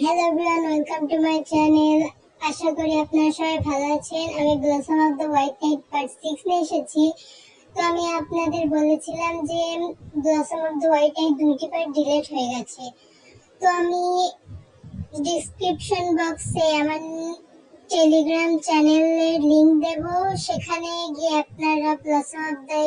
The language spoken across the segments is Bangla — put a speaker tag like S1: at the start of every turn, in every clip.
S1: Hello everyone, welcome to my channel. আশা করি আপনারা সবাই ভালো আছেন। আমি Blossom of the white Knight part 6 নিয়ে এসেছি। তো আমি আপনাদের বলেছিলাম যে ব্লসম অফ দ্য হোয়াইট নাইট দুইটি পার্ট ডিলিট হয়ে গেছে। তো আমি ডিসক্রিপশন বক্সে আমার টেলিগ্রাম চ্যানেলের লিংক দেব, সেখানে গিয়ে আপনারা ব্লসম অফ দ্য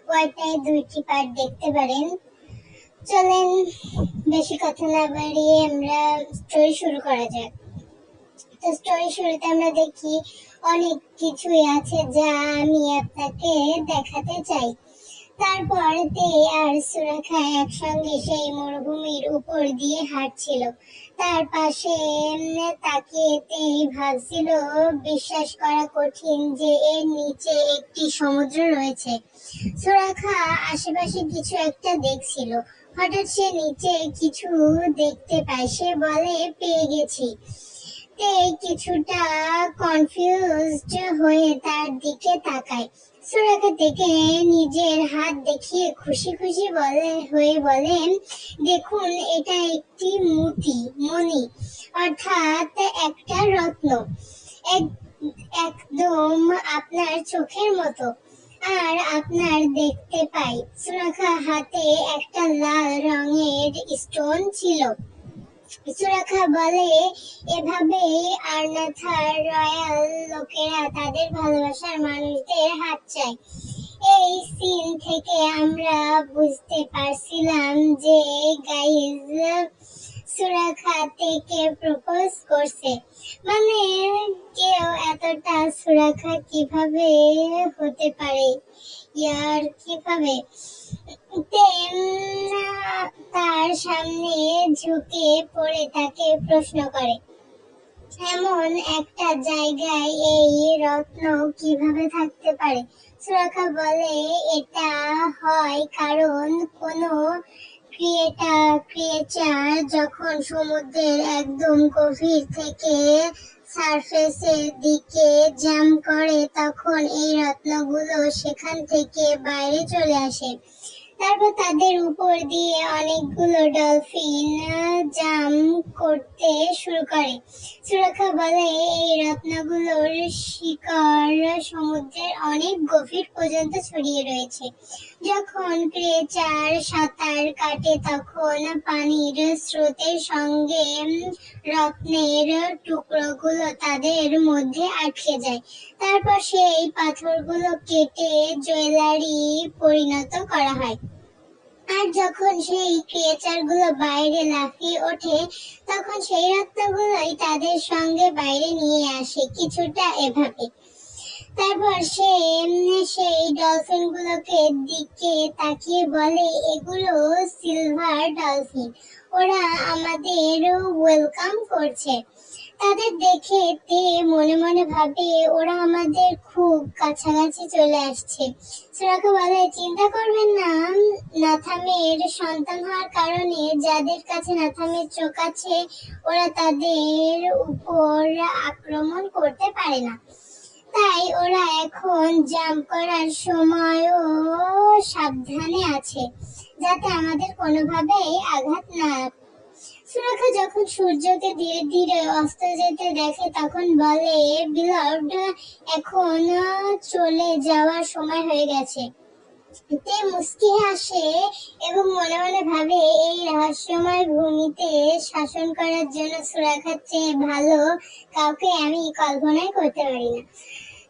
S1: হোয়াইট নাইট দুইটি পার্ট দেখতে পারেন। চলেন বেশি কথা না বাড়িয়ে আমরা স্টোরি শুরু করা যাক। তো স্টোরি শুরুতে আমরা দেখি অনেক কিছুই আছে যা আমি আপনাকে দেখাতে চাই। তারপর তে আর সুরাখা একসঙ্গে সেই মরুভূমির উপর দিয়ে হাঁটছিল। তার পাশে তাকিয়ে তে ভাবছিল বিশ্বাস করা কঠিন যে এর নিচে একটি সমুদ্র রয়েছে। সুরাখা আশেপাশে কিছু একটা দেখছিল। হঠাৎ সে নিচে কিছু দেখতে পায়। সে বলে, পেয়ে গেছি। তে কিছুটা কনফিউজড হয়ে তার দিকে তাকায়। সুরাখা থেকে নিজের হাত দেখিয়ে খুশি খুশি বলেন, দেখুন, এটা একটি মণি, অর্থাৎ একটা রত্ন, একদম আপনার চোখের মতো। আর আপনার দেখতে পাই। সুরাখা হাতে একটা লাল রঙের স্টোন ছিল। সুরাখা বলে, এভাবে আরনাথার রয়্যাল লোকেরা তাদের ভালোবাসার মানুষদের হাত চায়। এই সিন থেকে আমরা বুঝতে পারছিলাম যে গাইজ সুরাখা থেকে প্রপোজ করছে। মানে কেউ এতটা সুরাখা কিভাবে হতে পারে, ইয়ার কিভাবে। তার সামনে ঝুঁকে পড়ে তাকে প্রশ্ন করে, এমন একটা জায়গায় এই রত্ন কিভাবে থাকতে পারে? সুরাখা বলে, এটা হয় কারণ কোনো ক্রিয়েচার যখন সমুদ্রের একদম গভীর থেকে সারফেসের দিকে জাম্প করে, তখন এই রত্নগুলো সেখান থেকে বাইরে চলে আসে। তারপর তাদের উপর দিয়ে অনেকগুলো ডলফিন জাম্প করতে শুরু করে। সুরাখা বলে, এই রত্নগুলোর শিকড় সমুদ্রের অনেক গভীর পর্যন্ত ছড়িয়ে রয়েছে। যখন ক্রিয়েচার সাঁতার কাটে, তখন পানির স্রোতের সঙ্গে রত্নের টুকরোগুলো তাদের মধ্যে আটকে যায়। তারপর সেই পাথরগুলো কেটে জুয়েলারি পরিণত করা হয়। আর যখন সেই ক্রিয়েচারগুলো বাইরে লাফিয়ে ওঠে, তখন সেই রত্নগুলোই তাদের সঙ্গে বাইরে নিয়ে আসে, কিছুটা এভাবে। তারপর সেই ডলফিনগুলোকে দিকে তাকিয়ে বলে, এগুলো সিলভার ডলফিন, ওরা আমাদের ওয়েলকাম করছে। তাদের দেখে তে মনে মনে ভাবে, ওরা আমাদের খুব কাছাকাছি চলে আসছে। সুরাখা বলে, চিন্তা করবেন না, নাথামের সন্তান হওয়ার কারণে যাদের কাছে নাথামের চোখ আছে, ওরা তাদের উপর আক্রমণ করতে পারে না। তাই ওরা এখন জাম্প করার সময়ও সাবধানে আছে, যাতে আমাদের কোনোভাবেই আঘাত না। সুরাখা যখন সূর্যকে ধীরে ধীরে অস্ত যেতে দেখে, তখন বলে, বিলভড, এখন চলে যাওয়ার সময় হয়ে গেছে। তে মুস্কি হাসে এবং মনে মনে ভাবে, এই রহস্যময় ভূমিতে শাসন করার জন্য সুরাখার চেয়ে ভালো কাউকে আমি কল্পনাই করতে পারি না।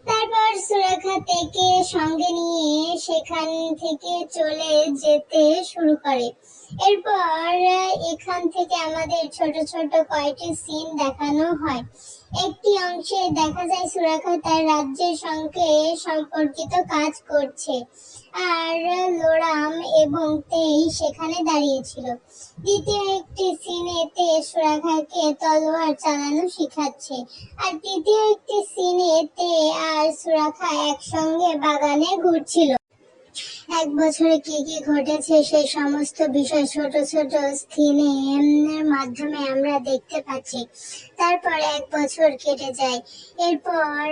S1: তারপর সুরাখা থেকে সঙ্গে নিয়ে সেখান থেকে চলে যেতে শুরু করে। এরপর এখান থেকে আমাদের ছোট ছোট কয়েকটি সিন দেখানো হয়। একটি অংশে দেখা যায় সুরাখা তার রাজ্যের সঙ্গে সম্পর্কিত কাজ করছে, আর লোরাম এবং তেই সেখানে দাঁড়িয়েছিল। দ্বিতীয় একটি সিনে তে সুরাখাকে তলোয়ার চালানো শিখাচ্ছে, আর তৃতীয় একটি সিনে তে আর সুরাখা একসঙ্গে বাগানে ঘুরছিল। এক বছরে কি কি ঘটেছে সেই সমস্ত বিষয় ছোট ছোট সিনের মাধ্যমে আমরা দেখতে পাচ্ছি। তারপর এক বছর কেটে যায়। এরপর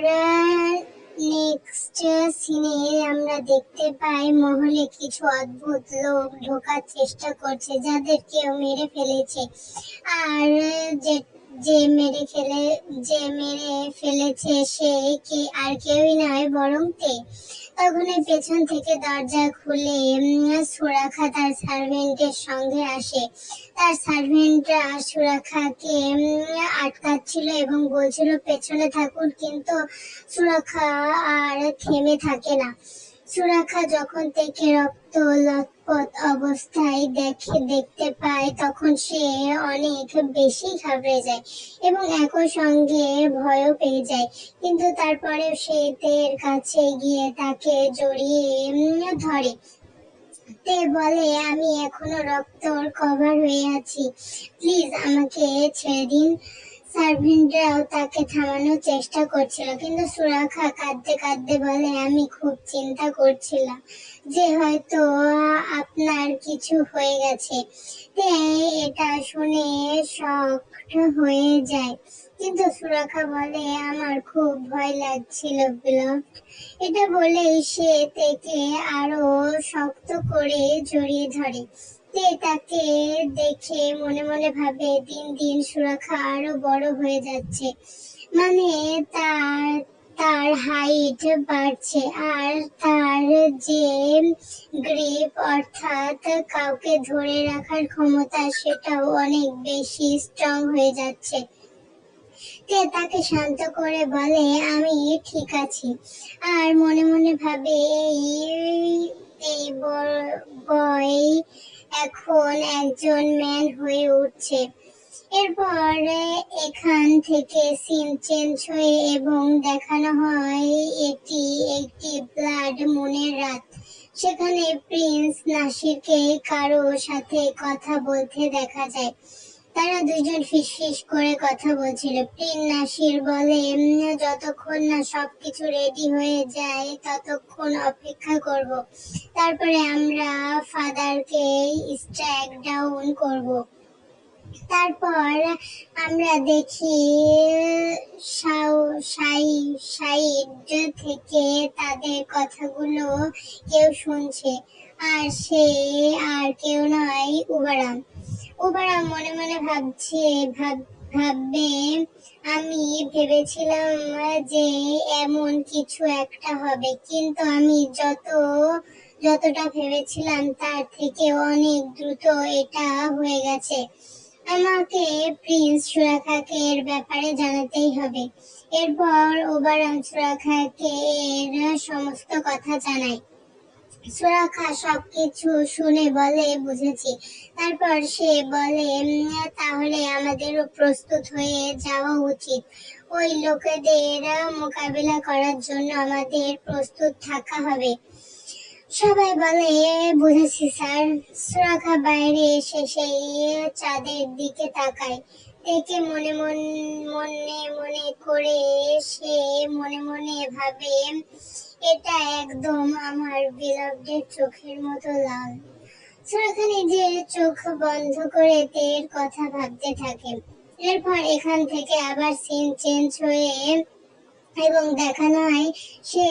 S1: নেক্সট সিনে আমরা দেখতে পাই মহলে কিছু অদ্ভুত লোক ঢোকার চেষ্টা করছে, যাদের কেউ মেরে ফেলেছে। আর যে যে মেরে ফেলে যে মেরে ফেলেছে সে কে আর কেউই নয় বরং তে। তখনই পেছন থেকে দরজা খুলে সুরাখা তার সার্ভেন্টের সঙ্গে আসে। তার সার্ভেন্টরা সুরাখাকে আটকাচ্ছিল এবং বলছিল পেছনে থাকুন, কিন্তু সুরাখা আর থেমে থাকে না। সুরাখা যখন থেকে রক্ত লথপথ অবস্থায় দেখতে পায় তখন সে অনেক বেশি ঘাবড়ে যায় এবং একই সঙ্গে ভয়ও পেয়ে যায়। কিন্তু তারপরেও সে তের কাছে গিয়ে তাকে জড়িয়ে ধরে। তে বলে, আমি এখনো রক্তর কভার হয়ে আছি, প্লিজ আমাকে ছেড়ে দিন। সার্ভেন্টরাও তাকে থামানোর চেষ্টা করছিল, কিন্তু সুরাখা কাঁদতে কাঁদতে বলে, আমি খুব চিন্তা করছিলাম যে হয়তো আপনার কিছু হয়ে গেছে। তে এটা শুনে শকড হয়ে যায়, কিন্তু সুরাখা বলে, আমার খুব ভয় লাগছিল বিলভড। এটা বলেই সে তেকে আরো শক্ত করে জড়িয়ে ধরে। তে তাকে দেখে মনে মনে ভাবে, দিন দিন সুরাখা আরো বড় হয়ে যাচ্ছে, মানে তার তার হাইট বাড়ছে আর তার যে গ্রিপ অর্থাৎ কাউকে ধরে রাখার ক্ষমতা সেটাও অনেক বেশি স্ট্রং হয়ে যাচ্ছে। তে তাকে শান্ত করে বলে, আমি ঠিক আছি, আর মনে মনে ভাবে এই বয় এখন একজন ম্যান হয়ে উঠছে। এরপর এখান থেকে সিন চেঞ্জ হয়ে এবং দেখানো হয় এটি একটি ব্লাড মুনের রাত। সেখানে প্রিন্স নাসিরকে কারো সাথে কথা বলতে দেখা যায়। তারা দুজন ফিসফিস করে কথা বলছিল। প্রিন্স নাসির বলে, যতক্ষণ না সবকিছু রেডি হয়ে যায় ততক্ষণ অপেক্ষা করব, তারপরে আমরা ফাদারকে স্ট্রাইক ডাউন করব। তারপর আমরা দেখি সাইড থেকে তাদের কথাগুলো কেউ শুনছে, আর সে আর কেউ নয় উবারাম। উবারাম মনে মনে ভাববে, আমি ভেবেছিলাম যে এমন কিছু একটা হবে, কিন্তু আমি যতটা ভেবেছিলাম তার থেকে অনেক দ্রুত এটা হয়ে গেছে। আমাকে প্রিন্স সুরাখাকে এর ব্যাপারে জানাতেই হবে। এরপর ওবারাম সুরাখাকে এর সমস্ত কথা জানায়। সুরাখা সবকিছু শুনে বলে, বুঝেছি। তারপর সে বলে, তাহলে আমাদেরও প্রস্তুত হয়ে যাওয়া উচিত। ওই লোকেদের মোকাবিলা করার জন্য আমাদের প্রস্তুত থাকা হবে। সবাই বলে, বুঝেছি স্যার। সুরাখা বাইরে এসে সেই চাঁদের দিকে তাকায়। দেখে মনে মনে করে সে মনে মনে ভাবে, এটা একদম আমার বিলভডের চোখের মতো লাল। সুরাখা নিজের চোখ বন্ধ করে তের কথা ভাবতে থাকে। এরপর এখান থেকে আবার সিন চেঞ্জ হয়ে এবং দেখানো হয় সে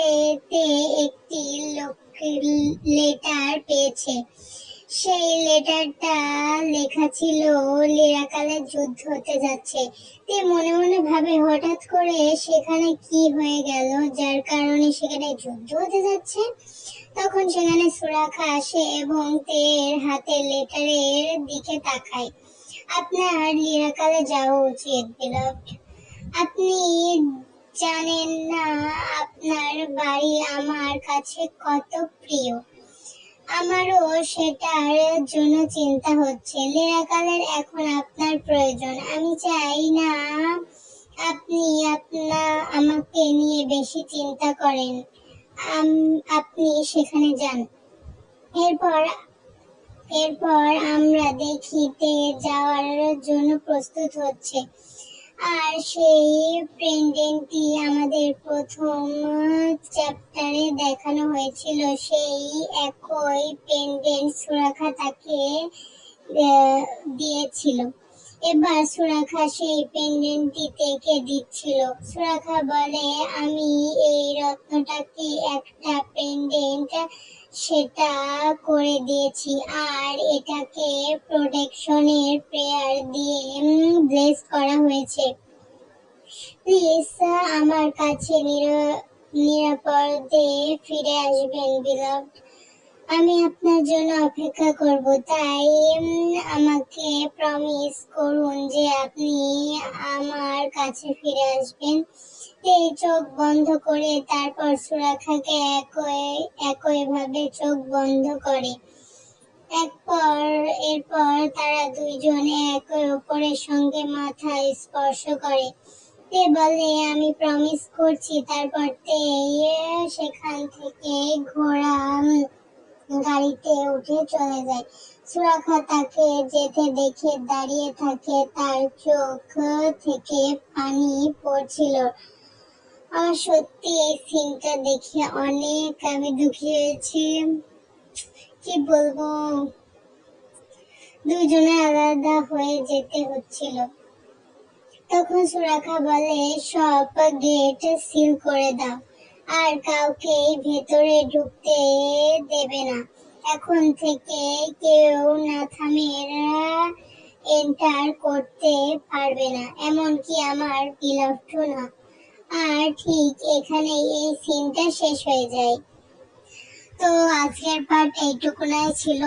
S1: তে একটি লেটার পেয়েছে। সেই লেটারটা লেখা ছিল, লিরাকালে যুদ্ধ হতে যাচ্ছে। তে মনে মনে ভাবে, হঠাৎ করে সেখানে কি হয়ে গেল যার কারণে সেখানে যুদ্ধ হতে যাচ্ছে। তখন সেখানে সুরাখা আসে এবং তের হাতে লেটারের দিকে তাকায়। আপনার লিরাকালে যাওয়া উচিত বিলভড। আপনি জানেন না আপনার বাড়ি আমার কাছে কত প্রিয়। আমারও সেটার জন্য চিন্তা হচ্ছে। লিরাকালের এখন আপনার প্রয়োজন। আমি চাই না আপনি আমাকে নিয়ে বেশি চিন্তা করেন। আপনি সেখানে যান। এরপর এরপর আমরা দেখি তে যাওয়ার জন্য প্রস্তুত হচ্ছে, আর সেই পেন্ডেন্টটি আমাদের প্রথম চ্যাপ্টারে দেখানো হয়েছিল। সেই একই পেন্ডেন্ট সুরাখা তাকে দিয়েছিল। এবার সুরাখা সেই পেন্ডেন্টটি তেকে দিচ্ছিল। সুরাখা বলে, আমি এই রত্নটাকে একটা পেন্ডেন্ট সেটা করে দিয়েছি, আর এটাকে প্রোটেকশনের প্রেয়ার দিয়ে ব্লেস করা হয়েছে। প্লিজ আমার কাছে নিরাপদে ফিরে আসবেন বিলভ। আমি আপনার জন্য অপেক্ষা করব, তাই আমাকে প্রমিস করুন যে আপনি আমার কাছে ফিরে আসবেন। এই চোখ বন্ধ করে তারপর সুরাখাকে একইভাবে চোখ বন্ধ করে। এরপর তারা দুইজন একে অপরের সঙ্গে মাথা স্পর্শ করে। তে বলে, আমি প্রমিস করছি। তারপর তে সেখান থেকে ঘোড়া গাড়িতে উঠে চলে যায়। সুরাখা তাকে যেতে দেখে দাঁড়িয়ে থাকে, তার চোখ থেকে পানি পড়ছিল। আমার সত্যি এই সিনটা দেখে অনেক আমি দুঃখী হয়েছি, কি বলবো, দুজনে আলাদা হয়ে যেতে হচ্ছিল। তখন সুরাখা বলে, সব গেট সিল করে দাও, আর কাউকে ভেতরে ঢুকতে দেবে না। এখন থেকে কেউ নাথামের এন্টার করতে পারবে না, এমনকি আমার বিলভড না। আর ঠিক এখানেই এই সিনটা শেষ হয়ে যায়। তো আজকের পার্ট এইটুকুনাই ছিল।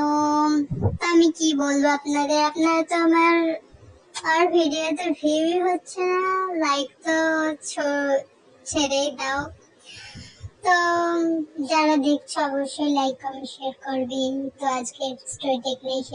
S1: তো আমি কি বলবো আপনারা তো আর ভিডিওতে ভিউই হচ্ছে না, লাইক তো ছেড়েই দাও। তো যারা দেখছো অবশ্যই লাইক কমেন্ট শেয়ার করবেন। তো আজকের স্টোরিটা এখানেই শেষ।